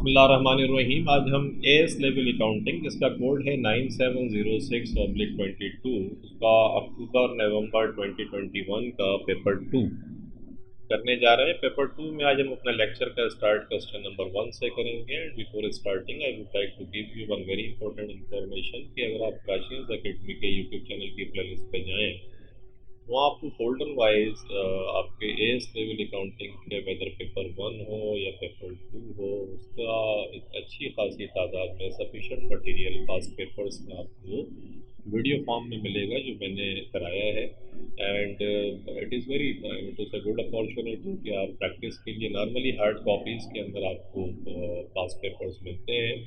बिस्मिल्लाहिर्रहमानिर्रहीम। आज हम एएस लेवल अकाउंटिंग, जिसका कोड है 9706/22, उसका अक्टूबर नवंबर 2021 का पेपर 2 करने जा रहे हैं। पेपर 2 में आज हम अपना लेक्चर का स्टार्ट क्वेश्चन नंबर 1 से करेंगे। And before starting I would like to give you one very important information कि अगर आप प्राचीन एकेडमी के यूट्यूब चैनल की प्लेलिस्ट पे जाएँ, वो आपको फोल्डर वाइज आपके एएस लेवल अकाउंटिंग के वेदर पेपर 1 हो या पेपर 2 हो, उसका एक अच्छी खासी तादाद में सफिशेंट मटेरियल पास पेपर्स में आपको वीडियो फॉर्म में मिलेगा, जो मैंने कराया है। And it is a good opportunity कि आप प्रैक्टिस के लिए नॉर्मली हार्ड कॉपीज़ के अंदर आपको पास पेपर्स मिलते हैं।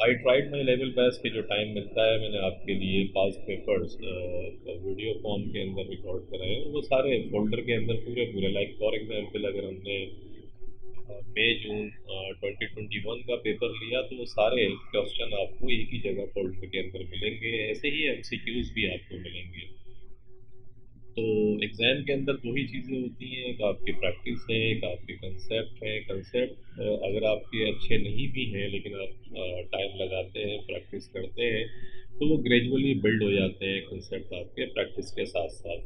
I tried my level best कि जो टाइम मिलता है मैंने आपके लिए पास पेपर्स वीडियो फॉर्म के अंदर रिकॉर्ड कराए हैं। वो सारे फोल्डर के अंदर पूरे पूरे, लाइक फॉर एग्जांपल अगर हमने मई जून 2021 का पेपर लिया, तो वो सारे क्वेश्चन आपको एक ही जगह फोल्डर के अंदर मिलेंगे। ऐसे ही एमसीक्यूज़ भी आपको मिलेंगे। तो एग्ज़ाम के अंदर दो ही चीज़ें होती हैं, एक आपकी प्रैक्टिस है, एक आपके कंसेप्ट है। कंसेप्ट अगर आपके अच्छे नहीं भी हैं, लेकिन आप टाइम लगाते हैं, प्रैक्टिस करते हैं, तो वो ग्रेजुअली बिल्ड हो जाते हैं कंसेप्ट आपके प्रैक्टिस के साथ साथ।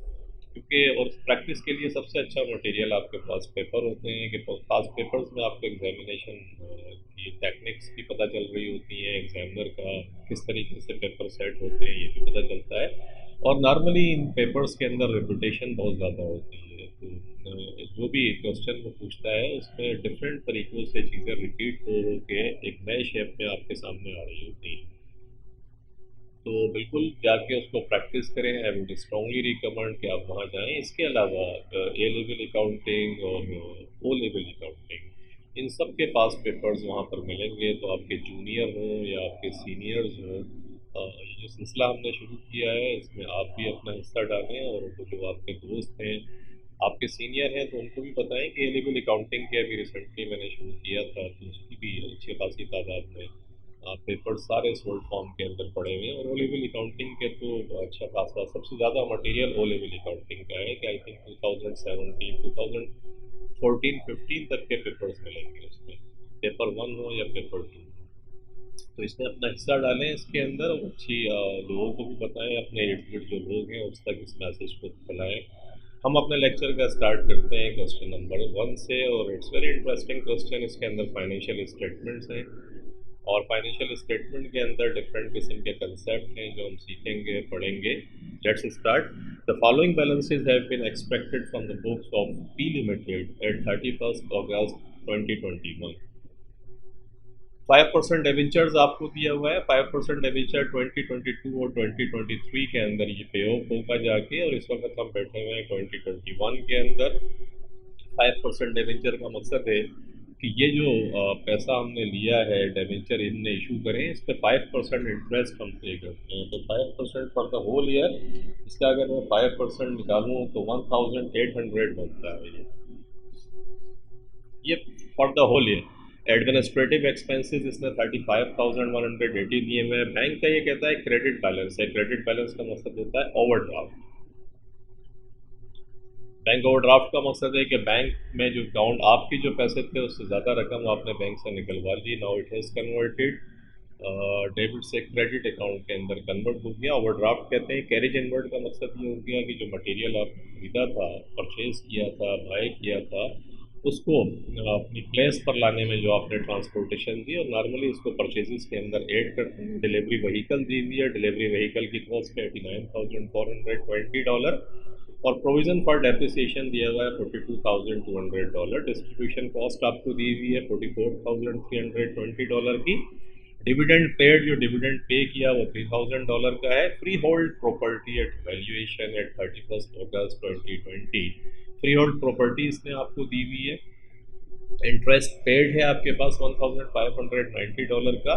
क्योंकि और प्रैक्टिस के लिए सबसे अच्छा मटेरियल आपके पास पेपर होते हैं, कि पास पेपर्स में आपको एग्जामिनेशन की टेक्निक्स की पता चल रही होती है, एग्जामिनर का किस तरीके से पेपर सेट होते हैं ये भी पता चलता है। और नॉर्मली इन पेपर्स के अंदर रिपीटेशन बहुत ज़्यादा होती है, तो जो भी क्वेश्चन वो पूछता है उसमें डिफरेंट तरीक़ों से चीज़ें रिपीट हो के एक नए शेप में आपके सामने आ रही होती हैं। तो बिल्कुल जाके उसको प्रैक्टिस करें। आई वुड स्ट्रांगली रिकमेंड कि आप वहाँ जाएं। इसके अलावा ए लेवल अकाउंटिंग और ओ लेवल अकाउंटिंग, इन सब के पास पेपर्स वहाँ पर मिलेंगे। तो आपके जूनियर हों या आपके सीनियर्स हों, ये जो सिलसिला हमने शुरू किया है, इसमें आप भी अपना हिस्सा डालें। और वो जो आपके दोस्त हैं, आपके सीनियर हैं, तो उनको भी बताएं कि ए लेवल अकाउंटिंग के अभी रिसेंटली मैंने शुरू किया था, तो उसकी भी अच्छी खासी तादाद में पेपर सारे सोल्ड फॉर्म के अंदर पड़े हुए हैं। और ओ लेवल अकाउंटिंग के तो अच्छा खासा सबसे ज़्यादा मटेरियल ओ लेवल अकाउंटिंग का है, कि आई थिंक 2017 2014-15 तक के पेपर्स मिलेंगे उसमें, पेपर 1 हो या पेपर 2। तो इसमें अपना हिस्सा डालें इसके अंदर, और अच्छी लोगों को भी बताएं, अपने इर्द गिर्द जो लोग हैं उस तक इस मैसेज को फैलाएं। हम अपने लेक्चर का स्टार्ट करते हैं क्वेश्चन नंबर 1 से। और इट्स वेरी इंटरेस्टिंग क्वेश्चन। इसके अंदर फाइनेंशियल स्टेटमेंट्स हैं, और फाइनेंशियल स्टेटमेंट के अंदर डिफरेंट किस्म के कंसेप्ट हैं जो हम सीखेंगे, पढ़ेंगे। Let's start. The following balances have been expected from the books of P limited at 31 August 2021। 5% debentures आपको दिया हुआ है। 5% डिवेंचर 2022 और 2023 के अंदर ये पे ऑफ होगा जाके, और इस वक्त हम बैठे हुए हैं 2021 के अंदर। 5% डिवेंचर का मकसद है कि ये जो पैसा हमने लिया है, डिवेंचर इनने इशू करें, इस पर 5% इंटरेस्ट हम पे करते हैं। तो 5% फॉर द होल ईयर, इसका अगर मैं 5% निकालूँ तो 1800 बनता है ये for the whole year. Administrative expenses इसने 35,180 दिए हुए हैं। बैंक का ये कहता है क्रेडिट बैलेंस है। क्रेडिट बैलेंस का मकसद होता है ओवरड्राफ्ट। बैंक ओवरड्राफ्ट का मकसद है कि बैंक में जो अकाउंट आपके जो पैसे थे उससे ज़्यादा रकम आपने बैंक से निकलवा ली। Now it has converted, debit से क्रेडिट अकाउंट के अंदर कन्वर्ट हो गया। ओवरड्राफ्ट कहते हैं। कैरेज इनवर्ट का मकसद ये हो गया कि जो मटेरियल आपने खरीदा था, परचेज किया था, बाय किया था, उसको अपनी प्लेस पर लाने में जो आपने ट्रांसपोर्टेशन दी, और नॉर्मली इसको परचेजेस के अंदर ऐड करते हैं। डिलीवरी व्हीकल दी हुई है, डिलीवरी व्हीकल की कॉस्ट है $89,420, और प्रोविज़न फॉर डेप्रिसिएशन दिया हुआ है $42,200। डिस्ट्रीब्यूशन कॉस्ट आपको दी हुई है $44,320 की। डिविडेंड पेड, जो डिविडेंड पे किया वो $3,000 का है। Freehold property at valuation at 31 August 2020, freehold property इसने आपको दी हुई है। इंटरेस्ट पेड है आपके पास $1,590 का।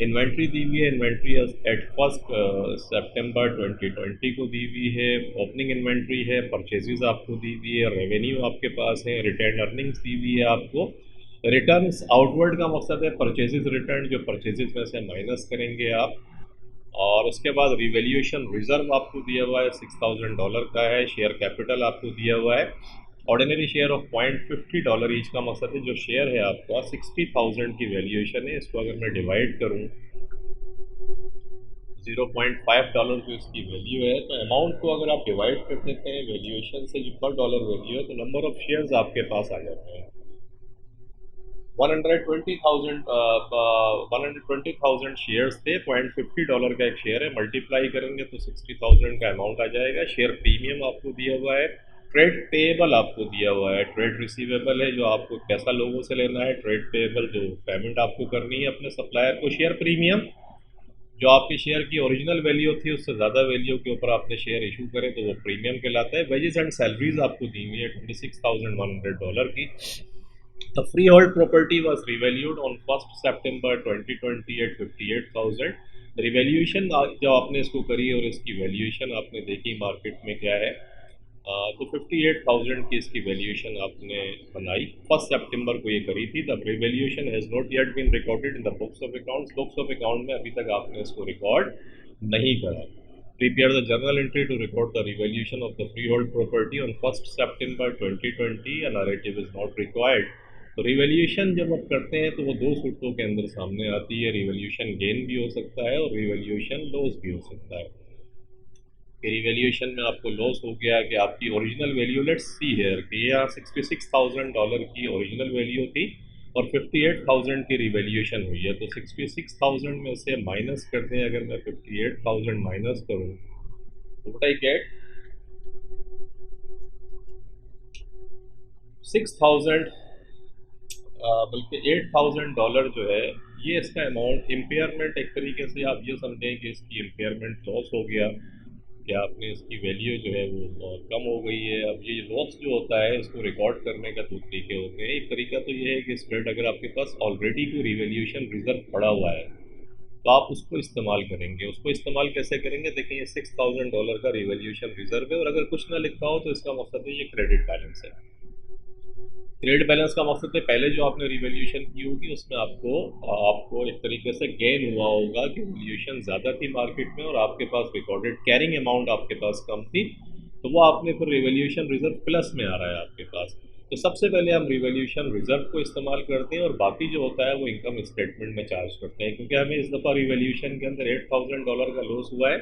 इन्वेंट्री दी हुई है। इन्वेंट्री एट 1 सितंबर 2020 को दी हुई है। ओपनिंग इन्वेंट्री है। परचेजेस आपको दी हुई है। रेवेन्यू आपके पास है। रिटेन अर्निंग्स दी हुई है आपको। रिटर्न्स आउटवर्ड का मकसद है परचेजेस रिटर्न, जो परचेजेस में से माइनस करेंगे आप। और उसके बाद रिवैल्यूएशन रिजर्व आपको दिया हुआ है $6,000 का है। शेयर कैपिटल आपको दिया हुआ है। ऑर्डिनरी शेयर ऑफ $0.50 ईच का मकसद है जो शेयर है आपका 60,000 की वैल्यूएशन है, इसको अगर मैं डिवाइड करूँ $0.5 जो इसकी वैल्यू है, तो अमाउंट को अगर आप डिवाइड कर देते हैं वैल्यूएशन से जो पर डॉलर वैल्यू है, तो नंबर ऑफ शेयर्स आपके पास आ जाते हैं 120,000 शेयर्स थे। $0.50 का एक शेयर है, मल्टीप्लाई करेंगे तो 60,000 का अमाउंट आ जाएगा। शेयर प्रीमियम आपको दिया हुआ है, ट्रेड पेएबल आपको दिया हुआ है, ट्रेड रिसीवेबल है जो आपको पैसा लोगों से लेना है, ट्रेड पेएबल जो पेमेंट आपको करनी है अपने सप्लायर को, शेयर प्रीमियम जो आपके शेयर की ओरिजिनल वैल्यू थी उससे ज़्यादा वैल्यू के ऊपर आपने शेयर इशू करे तो वो प्रीमियम कहलाता है। वेजेस एंड सैलरीज आपको दी हुई है $26,100 की। The freehold property was revalued on 1st September 2020 at 58,000. Revaluation जब आपने इसको करी और इसकी वैल्यूएशन आपने देखी मार्केट में क्या है, तो 58,000 की इसकी वैल्यूएशन आपने बनाई। 1 सितंबर को ये करी थी। The revaluation has not yet been recorded in the books of accounts. Books of account में अभी तक आपने इसको रिकॉर्ड नहीं करा। Prepare the journal entry to record the revaluation of the freehold property on 1st September 2020. A narrative is not required. तो revaluation जब आप करते हैं तो वो दो सूत्रों के अंदर सामने आती है। रिवैल्यूएशन गेन भी हो सकता है और रिवैल्यूएशन लॉस भी हो सकता है। रिवैल्यूएशन में आपको लॉस हो गया कि आपकी original value, let's see here कि यहाँ $66,000 की ओरिजिनल वैल्यू थी और 58,000 की रिवैल्यूएशन हुई है, तो 66,000 में से माइनस कर दें, अगर मैं 58,000 माइनस करूँ तो व्हाट आई गेट 6,000 बल्कि $8,000 जो है ये इसका अमाउंट इम्पेयरमेंट, एक तरीके से आप ये समझें कि इसकी इम्पेयरमेंट लॉस हो गया कि आपने इसकी वैल्यू जो है वो कम हो गई है। अब ये लॉस जो होता है इसको रिकॉर्ड करने का दो तरीके होते हैं। एक तरीका तो ये है कि स्प्रेड, अगर आपके पास ऑलरेडी कोई रिवैल्यूएशन रिजर्व पड़ा हुआ है तो आप उसको इस्तेमाल करेंगे। उसको इस्तेमाल कैसे करेंगे, देखिए ये $6,000 का रिवैल्यूएशन रिजर्व है और अगर कुछ ना लिखा हो तो इसका मकसद है ये क्रेडिट बैलेंस है। क्रेडिट बैलेंस का मकसद है पहले जो आपने रिवैल्यूएशन की होगी उसमें आपको एक तरीके से गेन हुआ होगा कि वैल्यूएशन ज़्यादा थी मार्केट में और आपके पास रिकॉर्डेड कैरिंग अमाउंट आपके पास कम थी, तो वो आपने फिर रिवैल्यूएशन रिजर्व प्लस में आ रहा है आपके पास। तो सबसे पहले हम रिवैल्यूएशन रिजर्व को इस्तेमाल करते हैं और बाकी जो होता है वो इनकम स्टेटमेंट में चार्ज करते हैं, क्योंकि हमें इस दफ़ा रिवैल्यूएशन के अंदर $8,000 का लॉस हुआ है।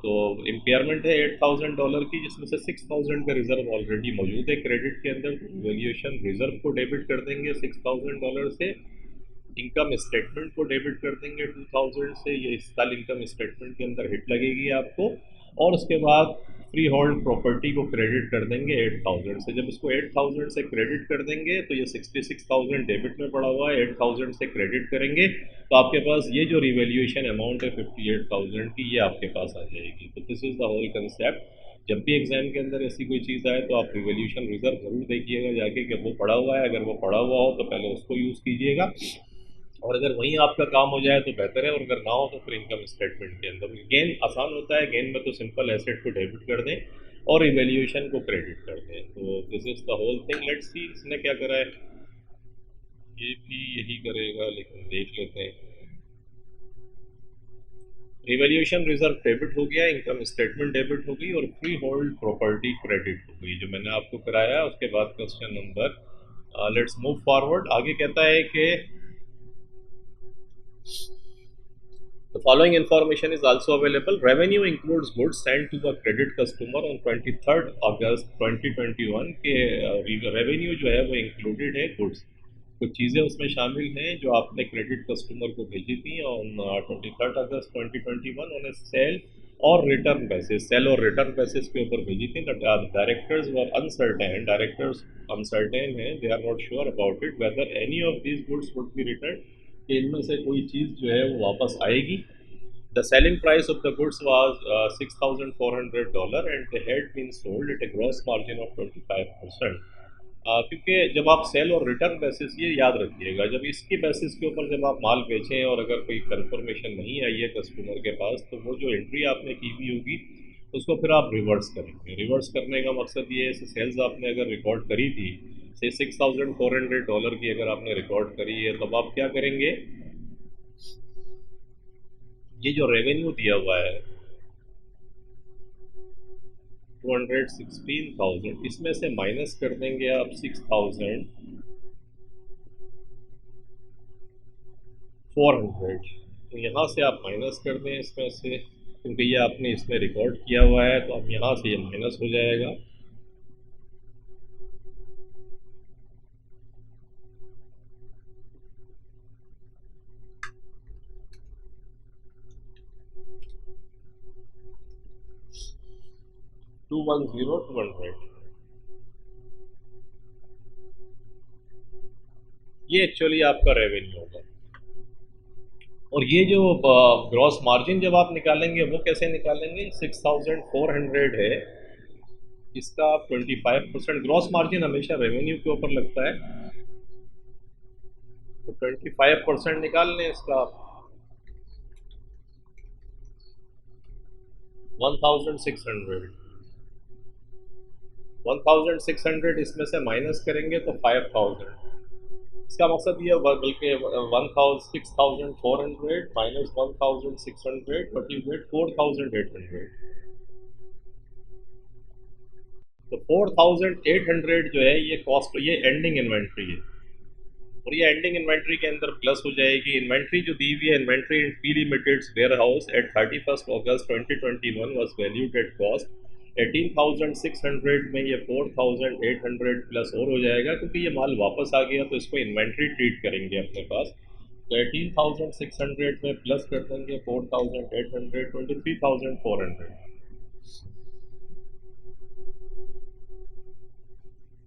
तो इम्पेयरमेंट है $8,000 की, जिसमें से 6,000 का रिजर्व ऑलरेडी मौजूद है क्रेडिट के अंदर। वैल्यूएशन रिजर्व को डेबिट कर देंगे $6,000 से, इनकम स्टेटमेंट को डेबिट कर देंगे 2,000 से, ये इस साल इनकम स्टेटमेंट के अंदर हिट लगेगी आपको, और उसके बाद फ्री होल्ड प्रॉपर्टी को क्रेडिट कर देंगे 8,000 से। जब इसको 8,000 से क्रेडिट कर देंगे तो ये 66,000 डेबिट में पड़ा हुआ है, 8,000 से क्रेडिट करेंगे तो आपके पास ये जो रिवैल्यूएशन अमाउंट है 58,000 की, ये आपके पास आ जाएगी। तो this is the whole concept. जब भी एग्जाम के अंदर ऐसी कोई चीज़ आए तो आप रिवैल्यूएशन रिजर्व जरूर देखिएगा जाके कि वो पड़ा हुआ है। अगर वो पड़ा हुआ हो तो पहले उसको यूज़ कीजिएगा, और अगर वहीं आपका काम हो जाए तो बेहतर है, और अगर ना हो तो फिर इनकम स्टेटमेंट के अंदर गेन आसान होता है। गेन में तो सिंपल एसेट को डेबिट कर दें और रिवैल्यूएशन को क्रेडिट कर दें। तो this is the whole thing. Let's see इसने क्या करा है, ये भी यही करेगा, लेकिन देख लेते हैं। रिवैल्यूएशन रिजर्व डेबिट हो गया, इनकम स्टेटमेंट डेबिट हो गई और फ्री होल्ड प्रॉपर्टी क्रेडिट हो गई, जो मैंने आपको कराया। उसके बाद question number, let's move forward. आगे कहता है कि the following information is also available. Revenue includes goods sent to the credit customer on 23rd August 2021 के रेवेन्यू जो है वो इंक्लूडेड है गुड्स, कुछ चीज़ें उसमें शामिल हैं जो आपने क्रेडिट कस्टमर को भेजी थी on 23rd August 2021 on a sale और रिटर्न बेसिस, सेल और रिटर्न बेसिस के ऊपर भेजी थी। Directors were uncertain, directors uncertain हैं, they are not sure about it whether any of these goods would be return, कि इनमें से कोई चीज़ जो है वो वापस आएगी। The selling price of the goods was $6,400 and they had been sold at a gross margin of 25%। क्योंकि जब आप सेल और रिटर्न बेसिस, ये याद रखिएगा, जब इसकी बेसिस के ऊपर जब आप माल बेचें और अगर कोई कंफर्मेशन नहीं आई है कस्टमर के पास, तो वो जो एंट्री आपने की हुई होगी उसको फिर आप रिवर्स करेंगे। रिवर्स करने का मकसद ये है, सेल्स आपने अगर रिकॉर्ड करी थी, से $6,400 की अगर आपने रिकॉर्ड करी है, तब आप क्या करेंगे, ये जो रेवेन्यू दिया हुआ है 200 16,000, इसमें से माइनस कर देंगे आप 6,400। तो यहाँ से आप माइनस कर दें इसमें से, क्योंकि ये आपने इसमें रिकॉर्ड किया हुआ है, तो अब यहाँ से ये माइनस हो जाएगा। टू 200, ये एक्चुअली आपका रेवेन्यू होगा। और ये जो ग्रॉस मार्जिन जब आप निकालेंगे वो कैसे निकालेंगे, 6,400 है, इसका आप 25%, ग्रॉस मार्जिन हमेशा रेवेन्यू के ऊपर लगता है, तो 25% निकाल लें इसका आप। 1,600 इसमें से माइनस करेंगे तो 5,000। इसका मकसद ये बल्कि 6,400 माइनस 1,600 बट यू गेट 4,800। तो 4,800 जो है ये कॉस्ट, ये एंडिंग इन्वेंट्री है, और ये एंडिंग इन्वेंट्री के अंदर प्लस हो जाएगी। इन्वेंट्री जो दी हुई है, inventory in P limited's warehouse at 31 August 2021 was valued at cost 18,600 में ये 4,800 प्लस और हो जाएगा, क्योंकि ये माल वापस आ गया तो इसको इन्वेंट्री ट्रीट करेंगे अपने पास। तो 18,600 में प्लस कर देंगे 4,800, 23,400।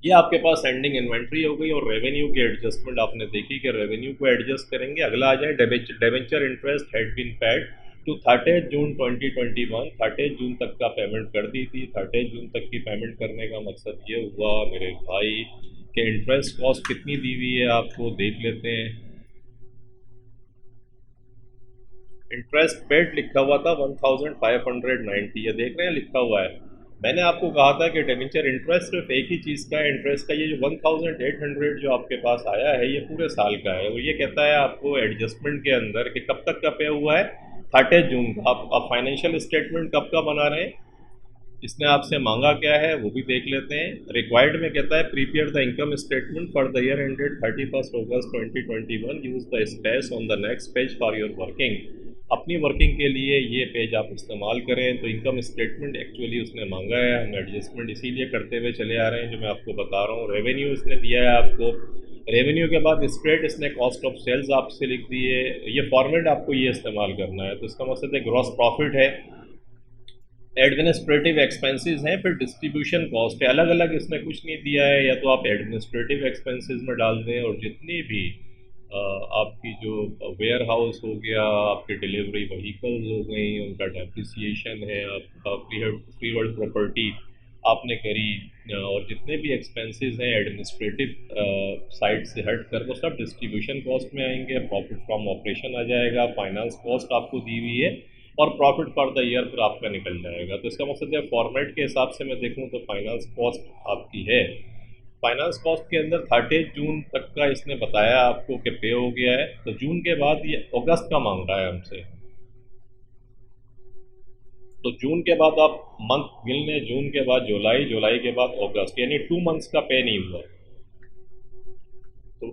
ये आपके पास एंडिंग इन्वेंट्री हो गई। और रेवेन्यू की एडजस्टमेंट आपने देखी कि रेवेन्यू को एडजस्ट करेंगे। अगला आ जाए, debenture interest had been paid to 30 June 2021, 30 जून तक का पेमेंट कर दी थी। 30 जून तक की पेमेंट करने का मकसद ये हुआ मेरे भाई कि इंटरेस्ट कॉस्ट कितनी दी हुई है आपको देख लेते हैं। इंटरेस्ट पेड लिखा हुआ था 1,590, ये देख रहे हैं लिखा हुआ है। मैंने आपको कहा था कि डेवेंचर इंटरेस्ट सिर्फ एक ही चीज़ का है, इंटरेस्ट का। ये जो 1,800 जो आपके पास आया है ये पूरे साल का है, और ये कहता है आपको एडजस्टमेंट के अंदर कि कब तक का पे हुआ है, 30 जून का। आप फाइनेंशियल स्टेटमेंट कब का बना रहे हैं, इसने आपसे मांगा क्या है वो भी देख लेते हैं। रिक्वायर्ड में कहता है prepare the income statement for the year ended 31 August 2021, use the space on the next page for your working. अपनी वर्किंग के लिए ये पेज आप इस्तेमाल करें। तो इनकम स्टेटमेंट एक्चुअली उसने मांगा है, हम एडजस्टमेंट इसीलिए करते हुए चले आ रहे हैं जो मैं आपको बता रहा हूँ। रेवेन्यू इसने दिया है आपको, रेवेन्यू के बाद स्प्रेड इसने कॉस्ट ऑफ सेल्स आपसे लिख दी है। ये फॉर्मेट आपको ये इस्तेमाल करना है। तो इसका मकसद है ग्रॉस प्रॉफिट है, एडमिनिस्ट्रेटिव एक्सपेंसेस हैं, फिर डिस्ट्रीब्यूशन कॉस्ट है। अलग अलग इसमें कुछ नहीं दिया है, या तो आप एडमिनिस्ट्रेटिव एक्सपेंसेस में डाल दें, और जितनी भी आपकी जो वेयर हाउस हो गया, आपके डिलीवरी व्हीकल्स हो गई, उनका डेप्रिसिएशन है, आपका फ्री होल्ड प्रॉपर्टी आपने करी, और जितने भी एक्सपेंसेस हैं एडमिनिस्ट्रेटिव साइड से हट कर, वो सब डिस्ट्रीब्यूशन कॉस्ट में आएंगे। प्रॉफिट फ्रॉम ऑपरेशन आ जाएगा, फाइनेंस कॉस्ट आपको दी हुई है, और प्रॉफिट फॉर द ईयर फिर आपका निकल जाएगा। तो इसका मकसद है फॉर्मेट के हिसाब से मैं देखूँ तो फाइनेंस कॉस्ट आपकी है। फाइनेंस कॉस्ट के अंदर 30 जून तक का इसने बताया आपको कि पे हो गया है। तो जून के बाद ये अगस्त का मांग रहा है हमसे, तो जून के बाद आप मंथ गिन लें, जून के बाद जुलाई, जुलाई के बाद अगस्त, यानी 2 मंथ्स का पे नहीं हुआ। तो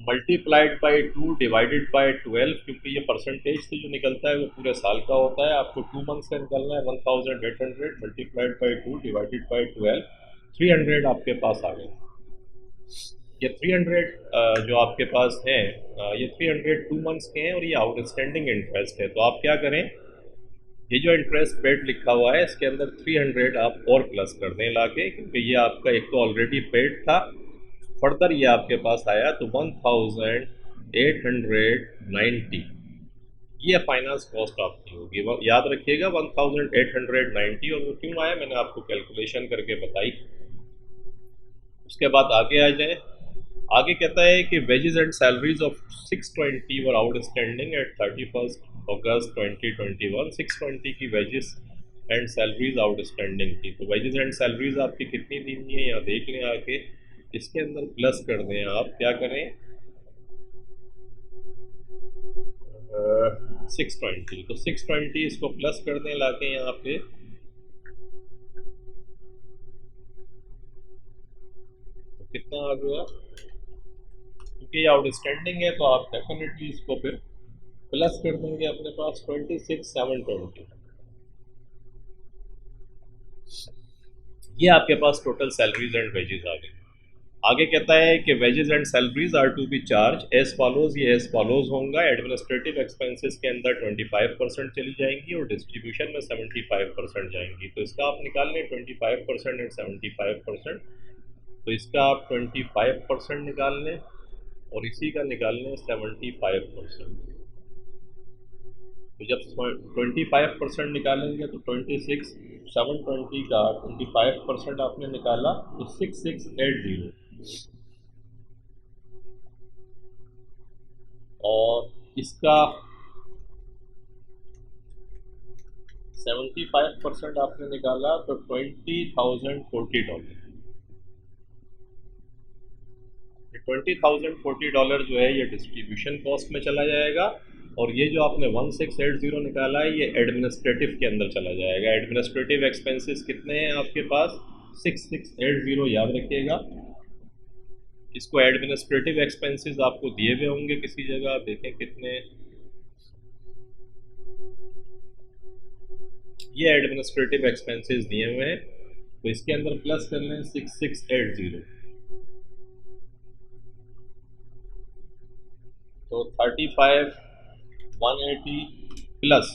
मल्टीप्लाइड बाई 2 डिवाइडेड बाई 12, क्योंकि ये परसेंटेज से जो निकलता है वो पूरे साल का होता है। आपको 2 मंथ्स का निकलना है। 1,800 मल्टीप्लाइड बाई 2 डिवाइडेड बाई 12, 300 आपके पास आ गए। ये 300 जो आपके पास है, ये 300 2 मंथ्स के हैं, और ये आउटस्टैंडिंग इंटरेस्ट है। तो आप क्या करें, ये जो इंटरेस्ट पेड लिखा हुआ है इसके अंदर 300 आप और प्लस कर दें लाके, क्योंकि ये आपका एक तो ऑलरेडी पेड था, फर्दर ये आपके पास आया तो 1,890 ये फाइनेंस कॉस्ट आपकी होगी। याद रखिएगा 1,890, और वो क्यों आया मैंने आपको कैलकुलेशन करके बताई। उसके बाद आगे आ जाए, आगे कहता है कि wages and salaries of 620 were outstanding at 31 August 2021। 620 की वेजेस एंड सैलरीज आउटस्टैंडिंग थी। तो वेजेस एंड सैलरीज आपकी कितनी दी हुई है यहाँ देख लें आके, इसके अंदर प्लस कर दें। आप क्या करें, 620, तो 620 इसको प्लस कर दें लाके यहाँ पे, कितना आ गया, क्योंकि ये आउटस्टैंडिंग है तो आप डेफिनेटली इसको फिर प्लस कर देंगे अपने पास 26,720। ये आपके पास टोटल सैलरीज एंड वेजेस आ गए। आगे कहता है कि wages and salaries are to be charge as follows, ये एज फॉलोज होगा। एडमिनिस्ट्रेटिव एक्सपेंसेस के अंदर 25% चली जाएंगी और डिस्ट्रीब्यूशन में 75% जाएंगी। तो इसका आप निकाल लें 25% एंड 75%। तो इसका आप 25% निकाल लें और इसी का निकाल लें 75%। तो जब 25% निकालेंगे तो 26, 720 का 25% आपने निकाला तो 6680, और इसका 75% आपने निकाला तो $20,040। $20,040 जो है ये डिस्ट्रीब्यूशन कॉस्ट में चला जाएगा, और ये जो आपने 1680 निकाला है ये एडमिनिस्ट्रेटिव के अंदर चला जाएगा। एडमिनिस्ट्रेटिव एक्सपेंसेस कितने हैं आपके पास, 6680 याद रखिएगा। इसको एडमिनिस्ट्रेटिव एक्सपेंसेस आपको दिए हुए होंगे किसी जगह, देखें कितने, ये एडमिनिस्ट्रेटिव एक्सपेंसेस दिए हुए हैं, तो इसके अंदर प्लस कर लें 6680। तो 35,180 प्लस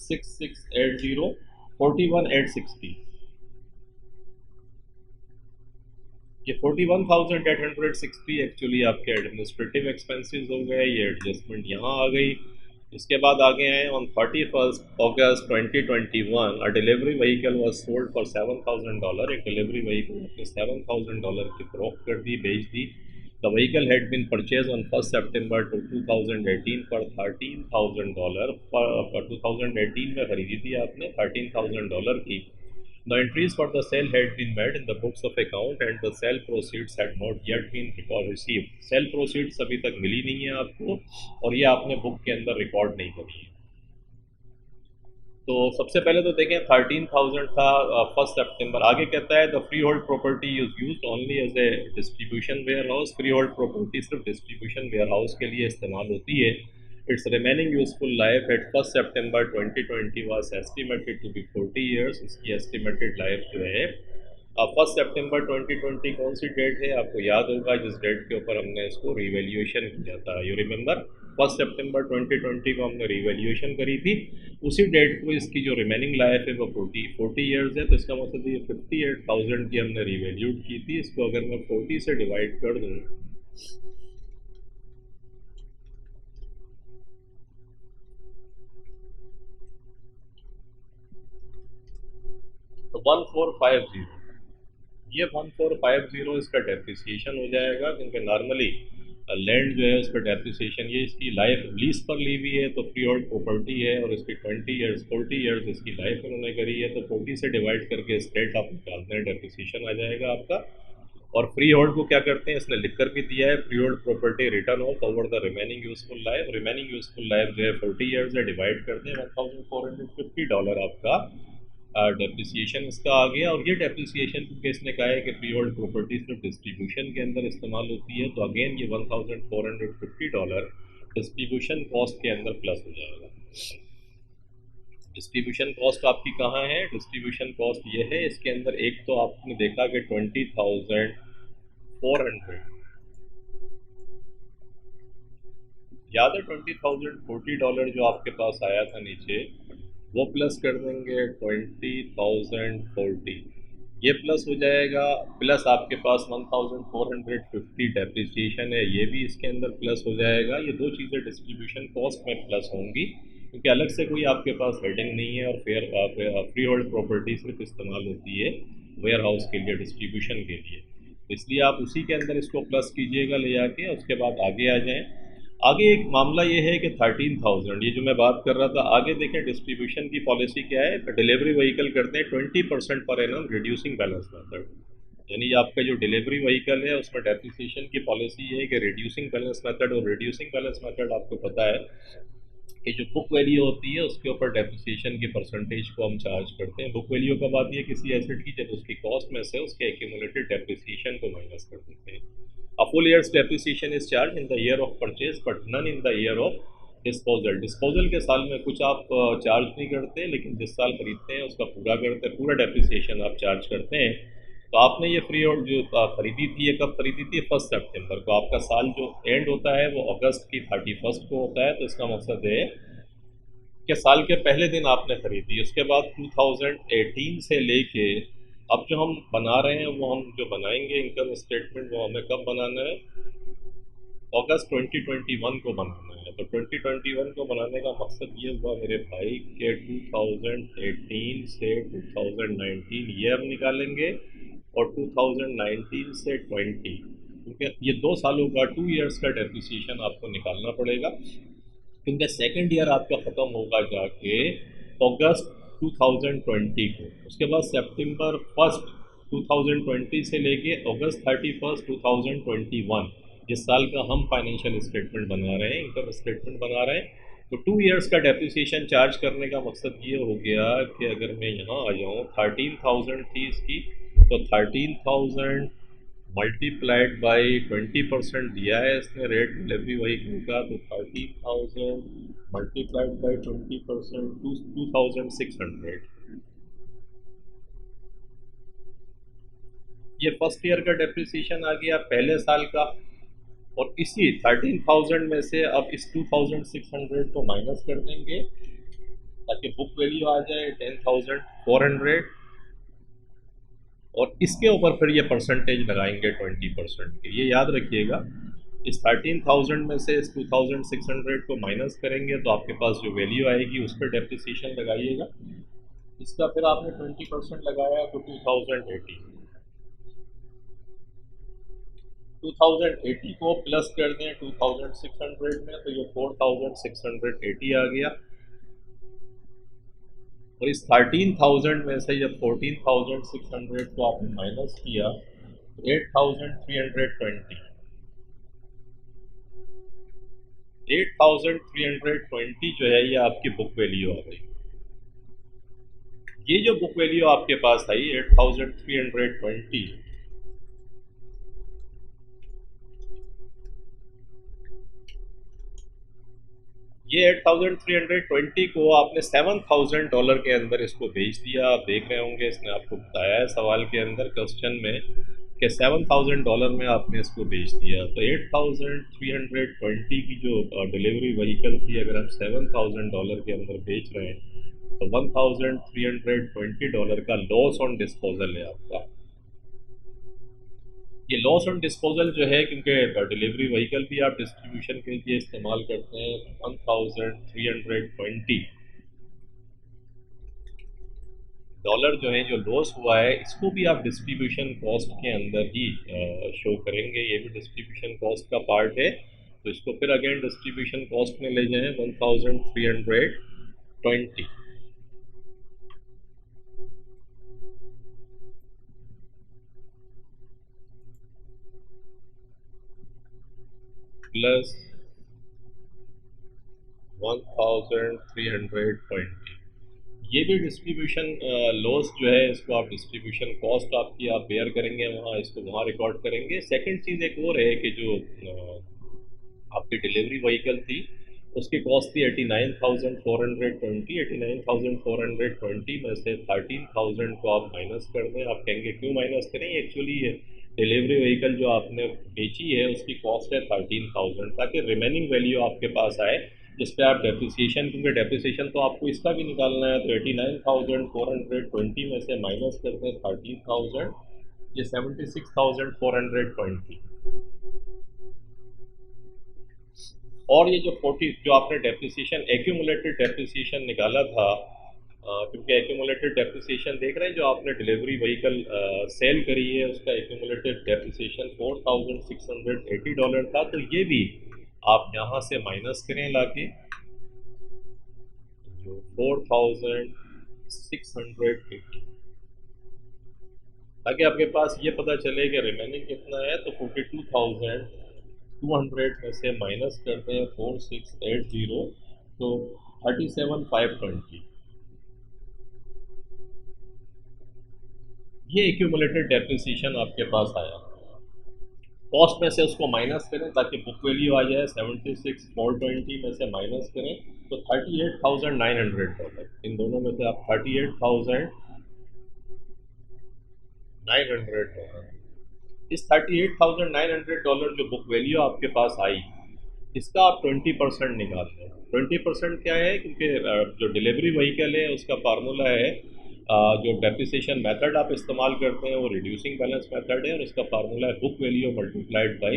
6680 41,860। ये 41,860 एक्चुअली आपके एडमिनिस्ट्रेटिव एक्सपेंसेस हो गए। ये एडजस्टमेंट यहाँ आ गई। इसके बाद आगे आए on 31 August 2021 a delivery vehicle was sold for $7,000। एक डिलीवरी व्हीकल आपने $7,000 की फरोख्त कर दी, बेच दी। The vehicle had been purchase on 1 September 2018 for $13,000। 2018 में खरीदी थी आपने $13,000 की। The entries for the sale had been made in the books of account and the sale proceeds had not yet been received। Sale proceeds अभी तक मिली नहीं है आपको, और ये आपने बुक के अंदर रिकॉर्ड नहीं करी है। तो सबसे पहले तो देखें 13,000 था 1 September। आगे कहता है the freehold property is used only as a distribution warehouse. Freehold property सिर्फ डिस्ट्रीब्यूशन वेयर हाउस के लिए इस्तेमाल होती है। Its remaining useful life at 1 September 2020 was estimated to be 40 years. इसकी एस्टिमेटेड लाइफ जो है, अब 1 September 2020 कौन सी डेट है आपको याद होगा, जिस डेट के ऊपर हमने इसको रिवैल्यूएशन किया था। यू रिमेंबर 1 September 2020 को हमने रिवैल्यूएशन करी थी। उसी डेट को इसकी जो रिमेनिंग लाइफ है वो 40 ईयर्स है। तो इसका मतलब ये 58,000 की हमने रिवैल्यूड की थी। इसको अगर मैं 40 से डिवाइड कर दूँ तो 1450, ये 1450 इसका डेप्रिसिएशन हो जाएगा, क्योंकि नॉर्मली लैंड जो है उस पर डेप्रिसिएशन, ये इसकी लाइफ लीज पर ली हुई है तो फ्री होल्ड प्रॉपर्टी है, और इसकी 40 ईयर्स इसकी लाइफ उन्होंने करी है। तो 40 से डिवाइड करके स्टेट आप निकालते हैं, डेप्रिसिएशन आ जाएगा आपका। और फ्री होल्ड को क्या करते हैं, इसने लिख कर भी दिया है, freehold property return of over the remaining useful life. Remaining useful life जो है 40 ईयर्स है, डिवाइड करते हैं $1,450 आपका डेप्रिसिएशन इसका आ गया। और ये डेप्रिसिएशन क्योंकि इसने कहा है कि फ्री होल्ड प्रॉपर्टी सिर्फ डिस्ट्रीब्यूशन के अंदर इस्तेमाल होती है, तो अगेन ये $1,450 डिस्ट्रीब्यूशन कॉस्ट के अंदर प्लस हो जाएगा। डिस्ट्रीब्यूशन कॉस्ट आपकी कहाँ है, डिस्ट्रीब्यूशन कॉस्ट ये है, इसके अंदर एक तो आपने देखा कि 20,400 याद है, $20,040 जो आपके पास आया था नीचे, वो प्लस कर देंगे 20,040, ये प्लस हो जाएगा, प्लस आपके पास 1,450 डेप्रिसिएशन है, ये भी इसके अंदर प्लस हो जाएगा। ये दो चीज़ें डिस्ट्रीब्यूशन कॉस्ट में प्लस होंगी, क्योंकि अलग से कोई आपके पास हेडिंग नहीं है, और फिर फ्री होल्ड प्रॉपर्टी सिर्फ इस्तेमाल होती है वेयर हाउस के लिए, डिस्ट्रीब्यूशन के लिए। इसलिए आप उसी के अंदर इसको प्लस कीजिएगा ले जाके, उसके बाद आगे आ जाएँ। आगे एक मामला ये है कि 13,000, ये जो मैं बात कर रहा था, आगे देखें डिस्ट्रीब्यूशन की पॉलिसी क्या है। डिलीवरी व्हीकल करते हैं 20% per annum reducing balance method, यानी आपका जो डिलीवरी व्हीकल है उसमें डेप्रिसिएशन की पॉलिसी ये है कि रिड्यूसिंग बैलेंस मेथड, और रिड्यूसिंग बैलेंस मेथड आपको पता है कि जो बुक वैल्यू होती है उसके ऊपर डेप्रिसिएशन की परसेंटेज को हम चार्ज करते हैं। बुक वैल्यू कब आती है किसी एसेट की, जब उसकी कॉस्ट में से उसके एक्यूमुलेटेड डेप्रिसिएशन को माइनस कर देते हैं। A full year's depreciation is charge in the year of purchase but none in the year of disposal. Disposal के साल में कुछ आप चार्ज नहीं करते, लेकिन जिस साल खरीदते हैं उसका पूरा करते हैं, पूरा डेप्रिसिएशन आप चार्ज करते हैं। तो आपने ये फ्री होल्ड जो खरीदी थी, ये कब खरीदी थी? 1 सितंबर को। आपका साल जो एंड होता है वो अगस्त की 31 को होता है। तो इसका मकसद है कि साल के पहले दिन आपने खरीदी, उसके बाद 2018 से लेके अब जो हम बना रहे हैं वो हम जो बनाएंगे इनकम स्टेटमेंट, वो हमें कब बनाना है? अगस्त 2021 को बनाना है। तो 2021 को बनाने का मकसद ये हुआ मेरे भाई कि 2018 से 2019 ये हम निकालेंगे और 2019 से 20, क्योंकि ये 2 सालों का 2 इयर्स का डेप्रिसिएशन आपको निकालना पड़ेगा, क्योंकि सेकेंड ईयर आपका ख़त्म होगा जाके अगस्त 2020 को। उसके बाद सितंबर 1 2020 से लेके अगस्त 31 2021 जिस साल का हम फाइनेंशियल स्टेटमेंट बना रहे हैं, इनकम स्टेटमेंट बना रहे हैं, तो 2 इयर्स का डेप्रिसिएशन चार्ज करने का मकसद ये हो गया कि अगर मैं यहाँ आ जाऊँ, 13,000 थी इसकी, तो 13,000 मल्टीप्लाइड बाई 20% दिया है इसने रेट डिलीवरी व्हीकल का, तो 13,000 मल्टीप्लाइड बाई 20%, 2,600। ये फर्स्ट ईयर का डेप्रिसिएशन आ गया पहले साल का। और इसी 13,000 में से अब इस 2,600 को माइनस कर देंगे ताकि बुक वैल्यू आ जाए 10,400, और इसके ऊपर फिर ये परसेंटेज लगाएंगे 20% के। ये याद रखिएगा, इस 13,000 में से इस 2,600 को माइनस करेंगे तो आपके पास जो वैल्यू आएगी उस पर डेप्रिसिएशन लगाइएगा। इसका फिर आपने 20% लगाया तो 2080 को प्लस कर दें 2,600 में, तो ये 4,680 आ गया। और इस 13,000 में से जब 14,600 को आपने माइनस किया तो 8,320, 8,320 जो है ये आपकी बुक वैल्यू आ गई। ये जो बुक वैल्यू आपके पास आई 8,320, ये 8,320 को आपने $7,000 के अंदर इसको बेच दिया। आप देख रहे होंगे इसने आपको बताया है सवाल के अंदर, क्वेश्चन में, कि $7,000 में आपने इसको बेच दिया। तो 8,320 की जो डिलीवरी व्हीकल थी, अगर हम $7,000 के अंदर बेच रहे हैं तो $1,320 का लॉस ऑन डिस्पोजल है आपका। ये लॉस ऑन डिस्पोजल जो है, क्योंकि डिलीवरी व्हीकल भी आप डिस्ट्रीब्यूशन के लिए इस्तेमाल करते हैं, 1,320 डॉलर जो है जो लॉस हुआ है, इसको भी आप डिस्ट्रीब्यूशन कॉस्ट के अंदर ही शो करेंगे। ये भी डिस्ट्रीब्यूशन कॉस्ट का पार्ट है, तो इसको फिर अगेन डिस्ट्रीब्यूशन कॉस्ट में ले जाएं 1,320 प्लस 1,320। ये भी डिस्ट्रीब्यूशन लॉस जो है इसको आप डिस्ट्रीब्यूशन कॉस्ट आपकी आप बेयर करेंगे वहाँ, इसको वहाँ रिकॉर्ड करेंगे। सेकंड चीज़ एक और है कि जो आपकी डिलीवरी व्हीकल थी उसकी कॉस्ट थी 89,420। 89,420 में से 13,000 को आप माइनस कर दें। आप कहेंगे क्यों माइनस करें? एक्चुअली ये डिलीवरी व्हीकल जो आपने बेची है उसकी कॉस्ट है 13,000, ताकि रिमेनिंग वैल्यू आपके पास आए जिस पे आप डेप्रिसिएशन, क्योंकि डेप्रिसिएशन तो आपको इसका भी निकालना है। तो 89,420 में से माइनस करते हैं 13,000, ये 76,420। और ये जो 40 जो आपने डेप्रिसिएशन एक्यूमुलेटेड डेप्रिसिएशन निकाला था, क्योंकि एक्यूमुलेटेड डेप्रिसिएशन देख रहे हैं जो आपने डिलीवरी व्हीकल सेल करी है उसका एक्यूमुलेटेड डेप्रिसिएशन $4,680 था। तो ये भी आप यहाँ से माइनस करें लाके, जो 4,680, ताकि आपके पास ये पता चले कि रिमेनिंग कितना है। तो 42,200 में से माइनस करते हैं 4,680, तो 37,520 ये एक्यूमुलेटेड डेप्रिसिएशन आपके पास आया। कॉस्ट में से उसको माइनस करें ताकि बुक वैल्यू आ जाए 76,420 में से माइनस करें तो $38,900। इन दोनों में से आप $38,900, इस $38,900 जो बुक वैल्यू आपके पास आई, इसका आप 20% निकाल लें। 20% क्या है, क्योंकि जो डिलीवरी व्हीकल है उसका फार्मूला है, जो डेप्रिसिएशन मेथड आप इस्तेमाल करते हैं वो रिड्यूसिंग बैलेंस मेथड है और उसका फार्मूला है book value multiplied by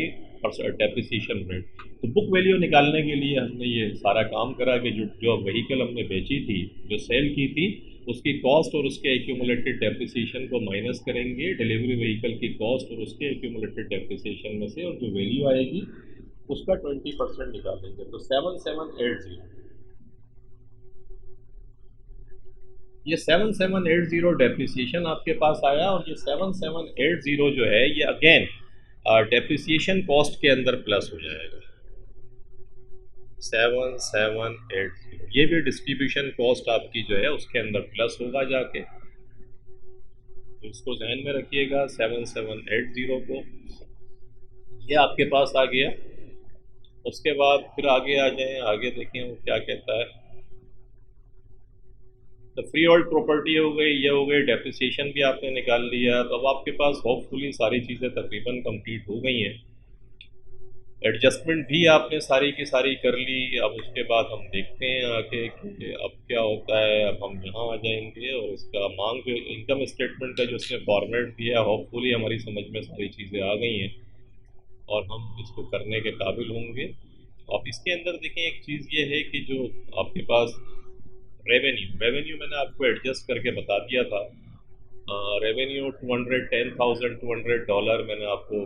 depreciation rate. तो बुक वैल्यू निकालने के लिए हमने ये सारा काम करा कि जो व्हीकल हमने बेची थी, जो सेल की थी, उसकी कॉस्ट और उसके एक्यूमुलेटेड डेप्रिसिएशन को माइनस करेंगे डिलीवरी व्हीकल की कॉस्ट और उसके एक्यूमुलेटेड डेप्रिसिएशन में से, और जो वैल्यू आएगी उसका 20% निकालेंगे। तो 7780, ये 7780 डेप्रिसिएशन आपके पास आया। और ये 7780 जो है ये अगेन डेप्रिसिएशन कॉस्ट के अंदर प्लस हो जाएगा। 7780 ये भी डिस्ट्रीब्यूशन कॉस्ट आपकी जो है उसके अंदर प्लस होगा जाके, तो इसको ध्यान में रखिएगा 7780 को। ये आपके पास आ गया। उसके बाद फिर आगे आ जाएं, आगे देखें वो क्या कहता है। तो फ्री होल्ड प्रॉपर्टी हो गई, ये हो गई, डेप्रिसिएशन भी आपने निकाल लिया। तो अब आपके पास होपफुली सारी चीज़ें तकरीबन कंप्लीट हो गई हैं। एडजस्टमेंट भी आपने सारी की सारी कर ली। अब उसके बाद हम देखते हैं आके कि अब क्या होता है। अब हम यहाँ आ जाएंगे और इसका मांग जो इनकम स्टेटमेंट का जो उसने फॉर्मेट दिया, होपफुली हमारी समझ में सारी चीज़ें आ गई हैं और हम इसको करने के काबिल होंगे। अब इसके अंदर देखें, एक चीज़ ये है कि जो आपके पास रेवेन्यू मैंने आपको एडजस्ट करके बता दिया था। रेवेन्यू $210,200 मैंने आपको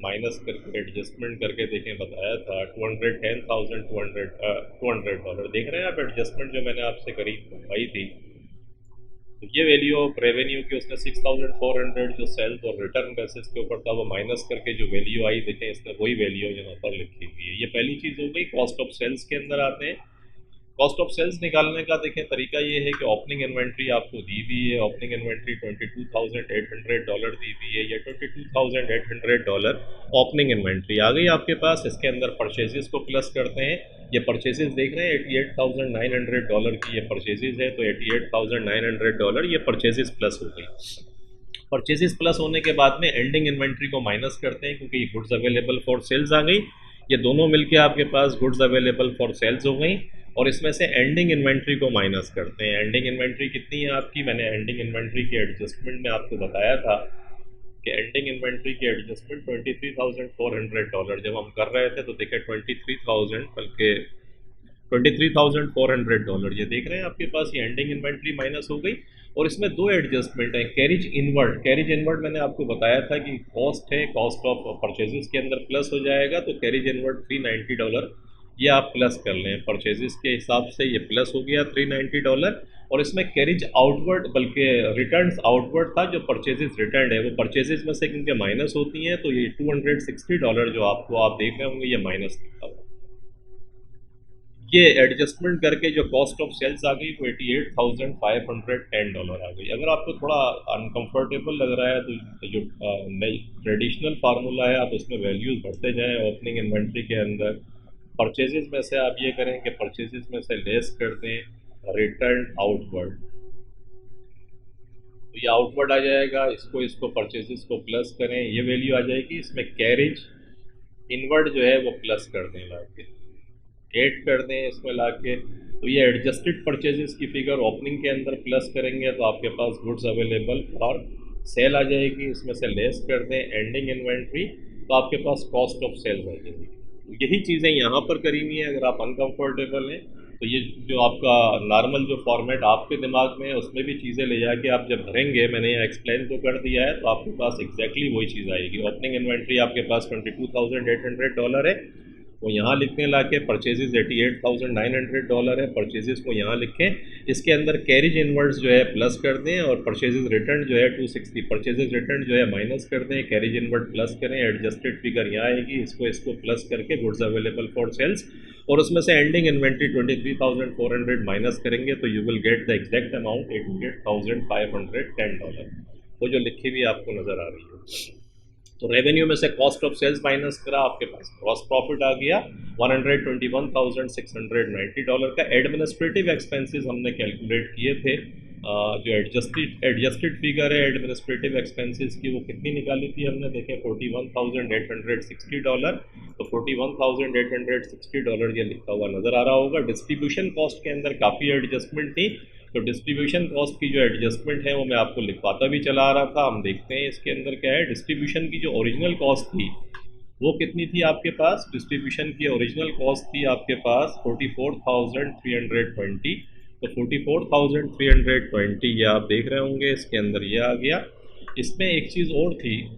माइनस करके एडजस्टमेंट करके देखें बताया था। $210,200 देख रहे हैं आप एडजस्टमेंट जो मैंने आपसे करी करवाई थी। तो ये वैल्यू ऑफ रेवेन्यू की उसने 6,400 जो सेल्स और रिटर्न बेसिस के ऊपर था वो माइनस करके जो वैल्यू आई, देखें इसने वही वैल्यू यहाँ पर लिखी हुई है। ये पहली चीज़ हो गई। कॉस्ट ऑफ सेल्स के अंदर आते हैं। कॉस्ट ऑफ सेल्स निकालने का देखें तरीका ये है कि ओपनिंग इन्वेंट्री आपको दी हुई है। ओपनिंग इन्वेंट्री $22,800 दी हुई है। या $22,800 ओपनिंग इन्वेंट्री आ गई आपके पास। इसके अंदर परचेजेस को प्लस करते हैं। ये परचेजेस देख रहे हैं $88,900 की ये परचेजेस है। तो $88,900 ये परचेजेस प्लस हो गई। परचेजेस प्लस होने के बाद में एंडिंग इन्वेंट्री को माइनस करते हैं क्योंकि ये गुड्स अवेलेबल फॉर सेल्स आ गई। ये दोनों मिलके आपके पास गुड्स अवेलेबल फॉर सेल्स हो गई और इसमें से एंडिंग इन्वेंट्री को माइनस करते हैं। एंडिंग इन्वेंट्री कितनी है आपकी, मैंने एंडिंग इन्वेंट्री के एडजस्टमेंट में आपको बताया था कि एंडिंग इन्वेंट्री की एडजस्टमेंट $23,400 जब हम कर रहे थे तो देखे 23,000 बल्कि $23,400 ये देख रहे हैं आपके पास। ये एंडिंग इन्वेंट्री माइनस हो गई और इसमें दो एडजस्टमेंट हैं। कैरिज इनवर्ड मैंने आपको बताया था कि कॉस्ट है, कॉस्ट ऑफ परचेजेस के अंदर प्लस हो जाएगा। तो कैरिज इनवर्ड $390 ये आप प्लस कर लें। परचेजेस के हिसाब से ये प्लस हो गया $390 और इसमें कैरिज आउटवर्ड बल्कि रिटर्न्स आउटवर्ड था। जो परचेजेस रिटर्न है वो परचेजेस में से क्योंकि माइनस होती हैं तो ये $260 जो आपको आप देख रहे होंगे ये माइनस लिखा हुआ। ये एडजस्टमेंट करके जो कॉस्ट ऑफ सेल्स आ गई वो $88,510 आ गई। अगर आपको थोड़ा अनकंफर्टेबल लग रहा है तो जो नई ट्रेडिशनल फार्मूला है आप उसमें वैल्यूज़ भरते जाएं। ओपनिंग इन्वेंट्री के अंदर परचेजेस में से आप ये करें कि परचेजेस में से लेस कर दें रिटर्न आउटवर्ड, तो ये आउटवर्ड आ जाएगा। इसको परचेजेस को प्लस करें, ये वैल्यू आ जाएगी। इसमें कैरेज इनवर्ड जो है वो प्लस कर दें, ला के 8 कर दें इसमें ला के। तो ये एडजस्टेड परचेजेस की फिगर ओपनिंग के अंदर प्लस करेंगे तो आपके पास गुड्स अवेलेबल फॉर सेल आ जाएगी। इसमें से लेस कर दें एंडिंग इन्वेंट्री तो आपके पास कॉस्ट ऑफ सेल्स आ जाएगी। यही चीज़ें यहाँ पर करी हुई हैं। अगर आप अनकंफर्टेबल हैं तो ये जो आपका नॉर्मल जो फॉर्मेट आपके दिमाग में है उसमें भी चीज़ें ले जाके आप जब भरेंगे, मैंने यहाँ एक्सप्लेन तो कर दिया है, तो आपके पास एग्जैक्टली वही चीज़ आएगी। ओपनिंग इन्वेंट्री आपके पास $22,800 है वो यहाँ लिखने ला के परचेजेस $88,900 है, परचेजेस को यहाँ लिखें, इसके अंदर कैरिज इनवर्ड्स जो है प्लस कर दें और परचेजेस रिटर्न जो है 260, परचेजेस रिटर्न जो है माइनस कर दें, कैरिज इनवर्ड प्लस करें, एडजस्टेड फिगर यहाँ आएगी, इसको प्लस करके गुड्स अवेलेबल फॉर सेल्स और उसमें से एंडिंग इन्वेंट्री 23,400 माइनस करेंगे तो you will get the exact amount $88,510, वो जो लिखी हुई आपको नज़र आ रही है। तो रेवेन्यू में से कॉस्ट ऑफ सेल्स माइनस करा, आपके पास ग्रॉस प्रॉफिट आ गया $121,690 का। एडमिनिस्ट्रेटिव एक्सपेंसेस हमने कैलकुलेट किए थे, जो एडजस्टेड फिगर है एडमिनिस्ट्रेटिव एक्सपेंसेस की वो कितनी निकाली थी हमने, देखें $41,860, तो $41,860 ये लिखा हुआ नज़र आ रहा होगा। डिस्ट्रीब्यूशन कॉस्ट के अंदर काफ़ी एडजस्टमेंट थी, तो डिस्ट्रीब्यूशन कॉस्ट की जो एडजस्टमेंट है वो मैं आपको लिखवाता भी चला आ रहा था। हम देखते हैं इसके अंदर क्या है। डिस्ट्रीब्यूशन की जो ओरिजिनल कॉस्ट थी वो कितनी थी आपके पास, डिस्ट्रीब्यूशन की ओरिजिनल कॉस्ट थी आपके पास 44,320, तो 44,320 ये आप देख रहे होंगे, इसके अंदर ये आ गया। इसमें एक चीज़ और थी,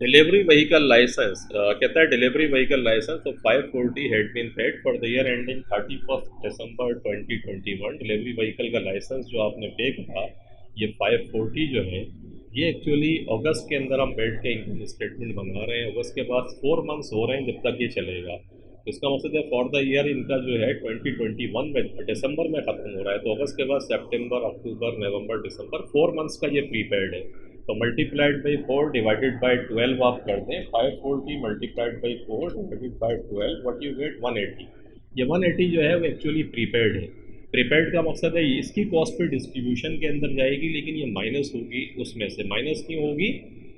डिलीवरी व्हीकल लाइसेंस, कहता है डिलीवरी व्हीकल लाइसेंस तो 540 had been paid for the year ending 31 December 2021। Delivery vehicle का लाइसेंस जो आपने पे करा ये 540 जो है ये एक्चुअली अगस्त के अंदर हम बैठ के इनकम स्टेटमेंट बना रहे हैं। अगस्त के बाद 4 मंथ्स हो रहे हैं जब तक ये चलेगा, इसका मकसद है फॉर द ईयर इनका जो है 2021 में दिसंबर में ख़त्म हो रहा है, तो अगस्त के बाद सितंबर, अक्टूबर, नवंबर, दिसंबर 4 मंथ्स का ये प्रीपेड है। तो मल्टीप्लाइड बाई 4 डिवाइडेड बाई 12 आप कर दें, 540 multiplied by 4 divided by 12 what you get 180। ये 180 जो है वो एक्चुअली प्रीपेड है। प्रीपेड का मकसद है इसकी कॉस्ट पे डिस्ट्रीब्यूशन के अंदर जाएगी, लेकिन ये माइनस होगी, उसमें से माइनस क्यों होगी,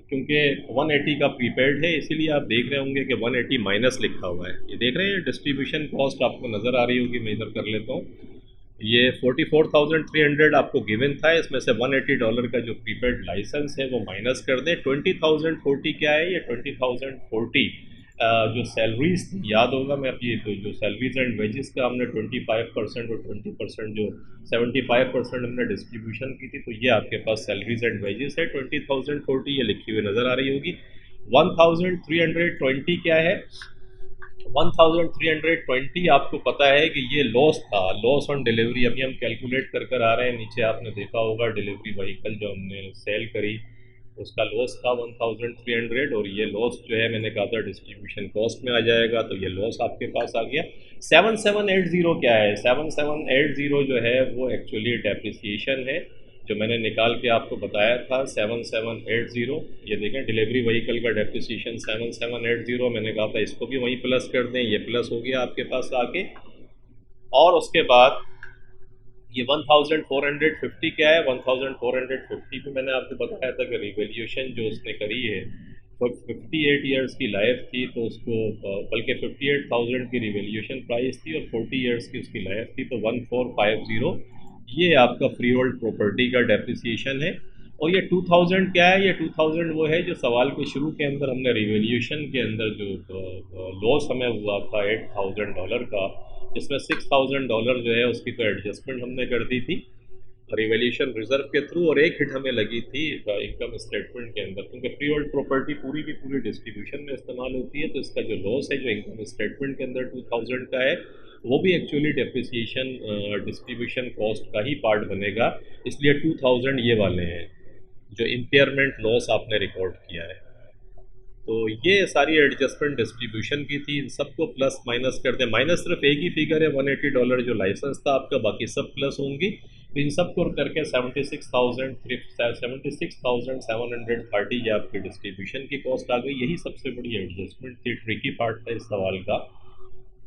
क्योंकि 180 का प्रीपेड है, इसीलिए आप देख रहे होंगे कि 180 माइनस लिखा हुआ है। ये देख रहे हैं डिस्ट्रीब्यूशन कॉस्ट आपको नज़र आ रही होगी, मैं इधर कर लेता हूँ। ये 44,300 आपको गिवन था, इसमें से $180 का जो प्रीपेड लाइसेंस है वो माइनस कर दें। 20,040 क्या है, ये 20,040 जो सैलरीज याद होगा, मैं अभी तो जो सैलरीज एंड वेजेस का हमने 25% और 20% जो 75% हमने डिस्ट्रीब्यूशन की थी, तो ये आपके पास सैलरीज एंड वेजेस है 20,040 ये लिखी हुई नज़र आ रही होगी। 1,320 क्या है, 1,320 आपको पता है कि ये लॉस था, लॉस ऑन डिलीवरी। अभी हम कैलकुलेट कर आ रहे हैं, नीचे आपने देखा होगा डिलीवरी व्हीकल जो हमने सेल करी उसका लॉस था 1,300, और ये लॉस जो है मैंने कहा था डिस्ट्रीब्यूशन कॉस्ट में आ जाएगा, तो ये लॉस आपके पास आ गया। 7780 क्या है, 7780 जो है वो एक्चुअली डेप्रिसिएशन है, जो मैंने निकाल के आपको बताया था 7780। ये देखें डिलीवरी व्हीकल का डेप्रिसिएशन 7780, मैंने कहा था इसको भी वहीं प्लस कर दें, ये प्लस हो गया आपके पास आके। और उसके बाद ये 1450 क्या है, 1450 भी मैंने आपको बताया था कि रिवैल्यूएशन जो उसने करी है तो 58 ईयर्स की लाइफ थी, तो उसको बल्कि 58,000 की रिवैल्यूएशन प्राइस थी और 40 ईयर्स की उसकी लाइफ थी, तो 1450 ये आपका फ्री होल्ड प्रॉपर्टी का डेप्रिसिएशन है। और ये 2000 क्या है, ये 2000 वो है जो सवाल के शुरू के अंदर हमने रिवैल्यूएशन के अंदर जो लॉस हमें हुआ था $8,000 का, इसमें $6,000 जो है उसकी तो एडजस्टमेंट हमने कर दी थी रिवैल्यूएशन रिजर्व के थ्रू, और एक हिट हमें लगी थी इनकम स्टेटमेंट के अंदर, क्योंकि फ्री होल्ड प्रॉपर्टी पूरी की पूरी डिस्ट्रीब्यूशन में इस्तेमाल होती है, तो इसका जो लॉस है जो इनकम स्टेटमेंट के अंदर 2000 का है वो भी एक्चुअली डेप्रिसिएशन डिस्ट्रीब्यूशन कॉस्ट का ही पार्ट बनेगा, इसलिए 2000 ये वाले हैं जो इम्पेयरमेंट लॉस आपने रिकॉर्ड किया है। तो ये सारी एडजस्टमेंट डिस्ट्रीब्यूशन की थी, इन सबको प्लस माइनस कर दें, माइनस सिर्फ एक ही फिगर है $180 जो लाइसेंस था आपका, बाकी सब प्लस होंगी, तो इन सबको करके 76,730 ये आपकी डिस्ट्रीब्यूशन की कॉस्ट आ गई। यही सबसे बड़ी एडजस्टमेंट थी, ट्रिकी पार्ट था इस सवाल का,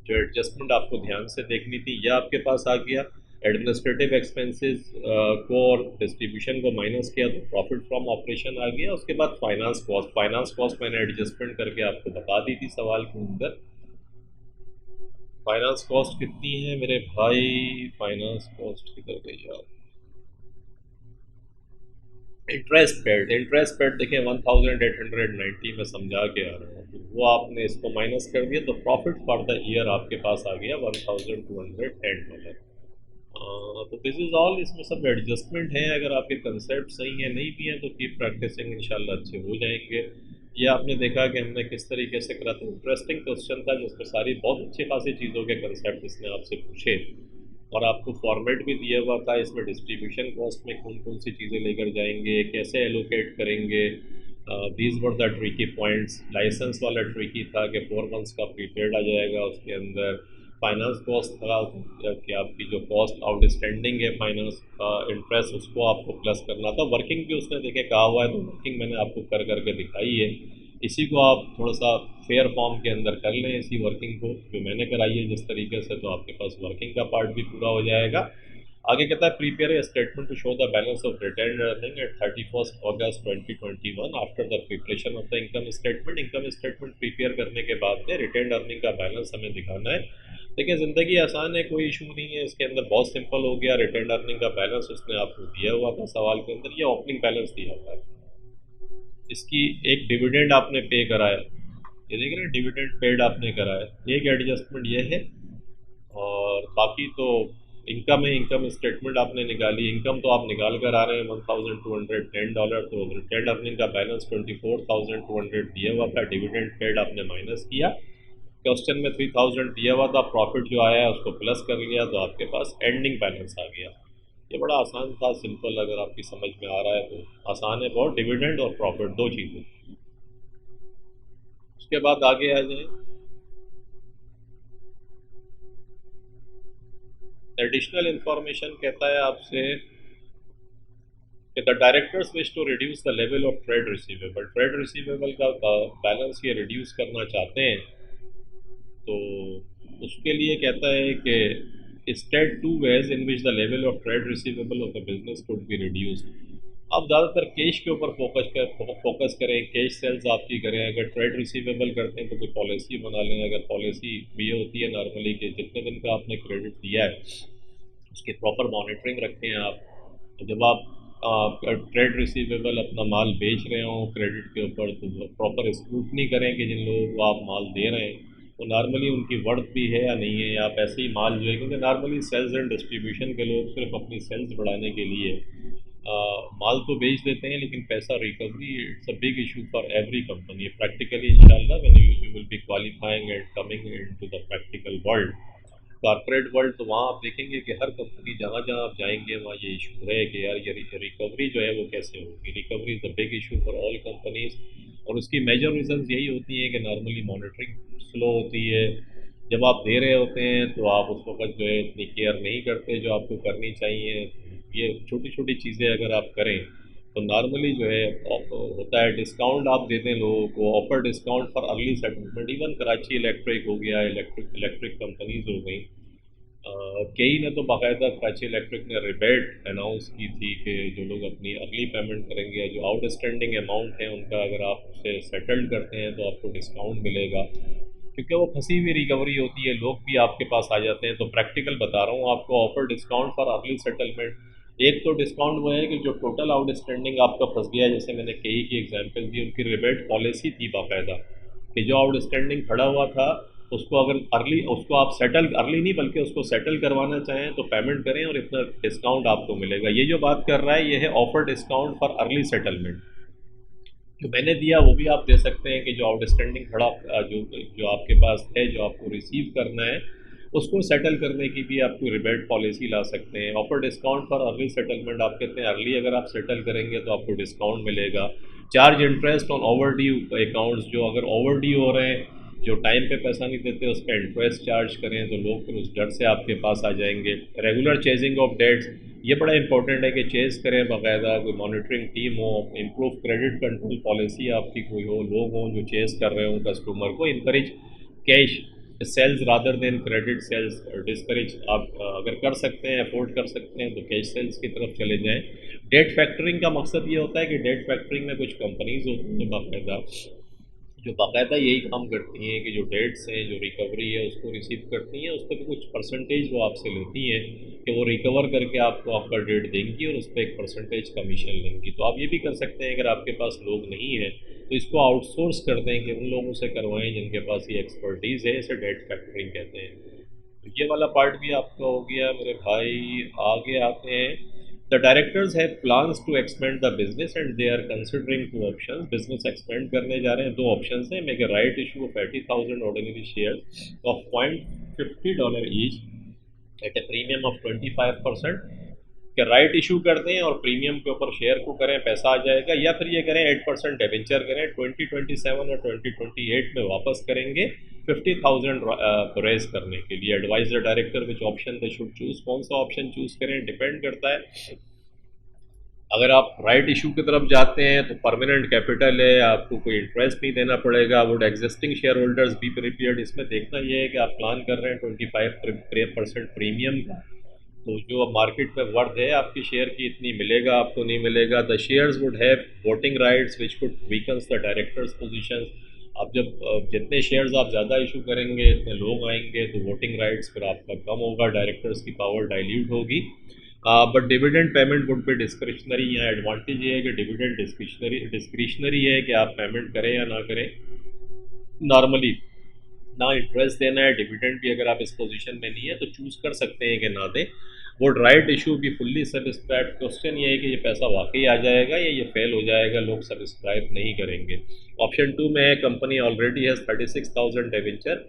जो एडजस्टमेंट आपको ध्यान से देखनी थी, यह आपके पास आ गया। एडमिनिस्ट्रेटिव एक्सपेंसेस को और डिस्ट्रीब्यूशन को माइनस किया तो प्रॉफिट फ्रॉम ऑपरेशन आ गया। उसके बाद फाइनेंस कॉस्ट मैंने एडजस्टमेंट करके आपको बता दी थी सवाल के अंदर। फाइनेंस कॉस्ट कितनी है मेरे भाई, फाइनेंस कॉस्ट किधर गई यार, इंटरेस्ट पेड देखें 1890 में समझा के आ रहा हूँ, तो वो आपने इसको माइनस कर दिया, तो प्रॉफिट फॉर द ईयर आपके पास आ गया $1,210। तो दिस इज़ ऑल, इसमें सब एडजस्टमेंट है। अगर आपके कंसेप्ट सही है नहीं भी हैं तो कीप प्रैक्टिसिंग, इंशाल्लाह अच्छे हो जाएंगे। ये आपने देखा कि हमने किस तरीके से करा था। इंटरेस्टिंग क्वेश्चन था जिसमें सारी बहुत अच्छी खासी चीज़ों के कंसेप्ट इसने आपसे पूछे और आपको फॉर्मेट भी दिया हुआ था। इसमें डिस्ट्रीब्यूशन कॉस्ट में कौन कौन सी चीज़ें लेकर जाएंगे, कैसे एलोकेट करेंगे। These were the tricky points. Licence वाला ट्रिकी था कि 4 मंथ्स का प्रीपेड आ जाएगा उसके अंदर। फाइनेंस कॉस्ट था कि आपकी जो कॉस्ट आउटस्टैंडिंग है फाइनेंस इंटरेस्ट उसको आपको प्लस करना था। वर्किंग भी उसने देखे कहा हुआ है, तो वर्किंग मैंने आपको कर करके दिखाई है। इसी को आप थोड़ा सा फेयर फॉर्म के अंदर कर लें, इसी वर्किंग को जो मैंने कराई है जिस तरीके से, तो आपके पास वर्किंग का पार्ट भी पूरा हो जाएगा। आगे कहता है prepare a statement to show the balance of retained earning at 31 August 2021 after the preparation of the income statement. Income statement prepare करने के बाद में रिटेन अर्निंग का बैलेंस हमें दिखाना है। देखिए ज़िंदगी आसान है, कोई इशू नहीं है इसके अंदर, बहुत सिंपल हो गया। रिटेन अर्निंग का बैलेंस उसने आपको दिया हुआ था सवाल के अंदर, ये ओपनिंग बैलेंस दिया हुआ है। इसकी एक डिविडेंड आपने पे करा है, ये देख रहे हैं डिविडेंड पेड आपने करा है, एक एडजस्टमेंट ये है। और बाकी तो इनकम है, इनकम स्टेटमेंट आपने निकाली, इनकम तो आप निकाल कर आ रहे हैं $1210। तो रिटेन अर्निंग का बैलेंस 24,200 दिया हुआ था, डिविडेंड पेड आपने माइनस किया। क्वेश्चन में 3000 दिया हुआ था, प्रॉफिट जो आया है उसको प्लस कर लिया, तो आपके पास एंडिंग बैलेंस आ गया। ये बड़ा आसान था, सिंपल, अगर आपकी समझ में आ रहा है तो आसान है बहुत। डिविडेंड और प्रॉफिट दो चीज़ें। उसके बाद आगे आ जाए, एडिशनल इंफॉर्मेशन कहता है आपसे कि the directors wish to reduce the level of trade receivable. Trade receivable का बैलेंस ये रिड्यूस करना चाहते हैं, तो उसके लिए कहता है कि state two ways in which the level of trade receivable of the business could be reduced. आप ज़्यादातर कैश के ऊपर फोकस करें, कैश सेल्स आपकी करें। अगर ट्रेड रिसीवेबल करते हैं तो कोई पॉलिसी बना लें। अगर पॉलिसी ये होती है नॉर्मली कि जितने दिन का आपने क्रेडिट दिया है उसकी प्रॉपर मॉनिटरिंग रखें आप। तो जब आप ट्रेड रिसीवेबल अपना माल बेच रहे हो क्रेडिट के ऊपर, तो प्रॉपर स्क्रूटनी करें कि जिन लोगों को आप माल दे रहे हैं वो नॉर्मली उनकी वर्थ भी है या नहीं है, या आप ऐसे ही माल जो है, क्योंकि नॉर्मली सेल्स एंड डिस्ट्रीब्यूशन के लोग सिर्फ अपनी सेल्स बढ़ाने के लिए माल तो बेच देते हैं, लेकिन पैसा recovery it's a big issue for every company practically. इंशाल्लाह when you will be qualifying and coming into the practical world, corporate world, तो वहाँ आप देखेंगे कि हर कंपनी जहाँ जहाँ आप जाएंगे वहाँ ये इशू है कि यार ये रिकवरी जो है वो कैसे होगी। Recovery is the big issue for all companies, और उसकी मेजर रीजंस यही होती है कि नॉर्मली मॉनिटरिंग स्लो होती है। जब आप दे रहे होते हैं तो आप उस वक्त जो है इतनी केयर नहीं करते जो आपको करनी चाहिए। ये छोटी छोटी चीज़ें अगर आप करें तो नॉर्मली जो है होता है डिस्काउंट आप देते हैं लोगों को, offer discount for early settlement. Even Karachi electric हो गया, इलेक्ट्रिक इलेक्ट्रिक कंपनीज हो गई, कई ने तो बाकायदा कराची इलेक्ट्रिक ने रिबेट अनाउंस की थी कि जो लोग अपनी अर्ली पेमेंट करेंगे या जो आउटस्टैंडिंग अमाउंट है उनका अगर आप उसे सेटल्ड करते हैं तो आपको डिस्काउंट मिलेगा, क्योंकि वो फंसी हुई रिकवरी होती है। लोग भी आपके पास आ जाते हैं, तो प्रैक्टिकल बता रहा हूँ आपको, offer discount for early settlement. एक तो डिस्काउंट वो है कि जो टोटल आउटस्टैंडिंग आपका फंस गया, जैसे मैंने कई की एग्जांपल दी, उनकी रिबेट पॉलिसी थी बाकायदा कि जो आउटस्टैंडिंग खड़ा हुआ था उसको अगर अर्ली, उसको आप सेटल, अर्ली नहीं बल्कि उसको सेटल करवाना चाहें तो पेमेंट करें और इतना डिस्काउंट आपको मिलेगा। ये जो बात कर रहा है ये है offer discount for early settlement. जो मैंने दिया वो भी आप दे सकते हैं कि जो आउटस्टैंडिंग खड़ा जो जो आपके पास है, जो आपको रिसीव करना है, उसको सेटल करने की भी आपको रिबेट पॉलिसी ला सकते हैं। Offer discount for early settlement, आप कहते हैं अर्ली अगर आप सेटल करेंगे तो आपको डिस्काउंट मिलेगा। Charge interest on over due accounts, जो अगर ओवर ड्यू हो रहे हैं, जो टाइम पे पैसा नहीं देते, उस पर इंटरेस्ट चार्ज करें तो लोग फिर उस डर से आपके पास आ जाएंगे। रेगुलर चेजिंग ऑफ डेट्स, ये बड़ा इंपॉर्टेंट है कि चेज़ करें बाकायदा, कोई मॉनिटरिंग टीम हो, इम्प्रूव क्रेडिट कंट्रोल पॉलिसी आपकी कोई हो, लोग हों जो चेज़ कर रहे हों कस्टमर को। Encourage cash sales rather than credit sales, discourage आप अगर कर सकते हैं, अफोर्ड कर सकते हैं तो कैश सेल्स की तरफ चले जाएं। डेट फैक्टरिंग का मकसद ये होता है कि डेट फैक्टरिंग में कुछ कंपनीज होती हैं बाकायदा जो बाकायदा यही काम करती हैं कि जो डेट्स हैं, जो रिकवरी है उसको रिसीव करती हैं, उस पर कुछ परसेंटेज वो आपसे लेती हैं कि वो रिकवर करके आपको आपका डेट देंगी और उस पर एक परसेंटेज कमीशन लेंगी। तो आप ये भी कर सकते हैं, अगर आपके पास लोग नहीं हैं तो इसको आउटसोर्स कर दें कि उन लोगों से करवाएं जिनके पास ये एक्सपर्टीज़ है, इसे डेट फैक्टरिंग कहते हैं। तो ये वाला पार्ट भी आपका हो गया मेरे भाई। आगे आते हैं, the directors have plans to expand the business and they are considering two options. Business expand करने जा रहे हैं, दो ऑप्शंस हैं। Make a right issue of 80,000 ordinary shares of $0.50 each at a premium of 25%। कि राइट इशू कर दें और प्रीमियम के ऊपर शेयर को करें, पैसा आ जाएगा, या फिर ये करें 8% डिवेंचर करें, 2027 और 2028 में वापस करेंगे 50,000 रेज करने के लिए। Advise the director which option they should choose. कौन सा ऑप्शन चूज करें डिपेंड करता है। अगर आप राइट इशू की तरफ जाते हैं तो परमानेंट कैपिटल है, आपको कोई इंटरेस्ट नहीं देना पड़ेगा। Would existing share holders be prepared. इसमें देखना ये है कि आप प्लान कर रहे हैं 25% प्रीमियम का, तो जो अब मार्केट में वर्थ है आपकी शेयर की इतनी मिलेगा, आपको नहीं मिलेगा। The shares would have voting rights which could weakens the directors positions. अब जब जितने शेयर्स आप ज़्यादा इशू करेंगे, इतने लोग आएंगे, तो वोटिंग राइट्स फिर आपका कम होगा, डायरेक्टर्स की पावर डाइल्यूट होगी। But dividend payment would be discretionary. यहाँ एडवांटेज ये है कि डिविडेंड डिस्क्रिशनरी है कि आप पेमेंट करें या ना करें। नॉर्मली ना इंटरेस्ट देना है, डिविडेंड भी अगर आप इस पोजीशन में नहीं है तो चूज़ कर सकते हैं कि ना दें। वुड राइट इशू भी फुल्ली सब्सक्राइब। क्वेश्चन ये है कि ये पैसा वाकई आ जाएगा या ये फेल हो जाएगा, लोग सब्सक्राइब नहीं करेंगे। ऑप्शन 2 में है company already has 36,000 debenture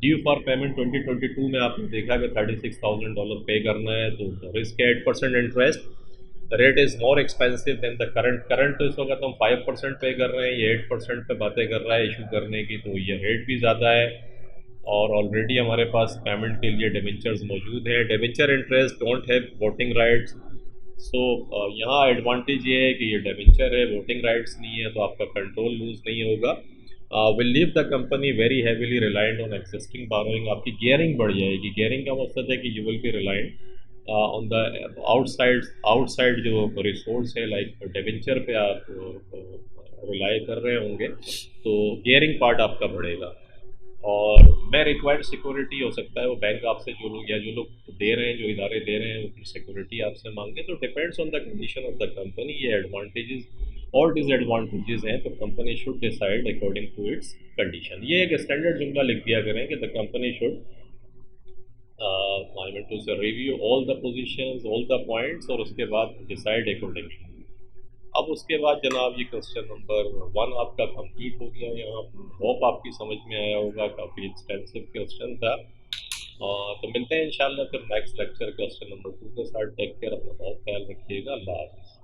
due for payment 2022 में आपने देखा कि $36,000 पे करना है, तो रिस्क है 8% interest. Rate is more expensive than the current तो इस वक्त हम 5% पे कर रहे हैं, ये 8% पे बातें कर रहा है इशू करने की, तो ये रेट भी ज़्यादा है। और ऑलरेडी हमारे पास पेमेंट के लिए डिवेंचर्स मौजूद हैं। Debenture interest don't have voting rights. So यहाँ एडवांटेज ये है कि ये डिवेंचर है, वोटिंग राइट्स नहीं है, तो आपका कंट्रोल लूज नहीं होगा। Will leave the company very heavily reliant on existing burrowing. आपकी गियरिंग बढ़ जाएगी। गियरिंग का मकसद है कि you will B reliant on the outside जो रिसोर्स है, लाइक डिवेंचर पे आप रिलाई कर रहे होंगे, तो गियरिंग पार्ट आपका बढ़ेगा। और मैं रिक्वायर्ड सिक्योरिटी हो सकता है वो बैंक आपसे जो लोग दे रहे हैं, जो इदारे दे रहे हैं, वो सिक्योरिटी आपसे मांगे, तो depends on the condition of the company. ये एडवांटेजेस और डिसएडवांटेजेस हैं, तो company should decide according to its condition. ये एक स्टैंडर्ड जुमला लिख दिया करें कि the company should I mean to say review all the positions, all the points, और उसके बाद डिसाइड अकॉर्डिंगली। अब उसके बाद जनाब ये क्वेश्चन नंबर 1 आपका कंप्लीट हो गया। यहाँ होप आपकी समझ में आया होगा, काफ़ी एक्सटेंसिव क्वेश्चन था। तो मिलते हैं इंशाल्लाह फिर नेक्स्ट लेक्चर क्वेश्चन नंबर 2 के साथ। टेक केयर, अपना बहुत ख्याल रखिएगा। अल्लाह हाफ़िज़।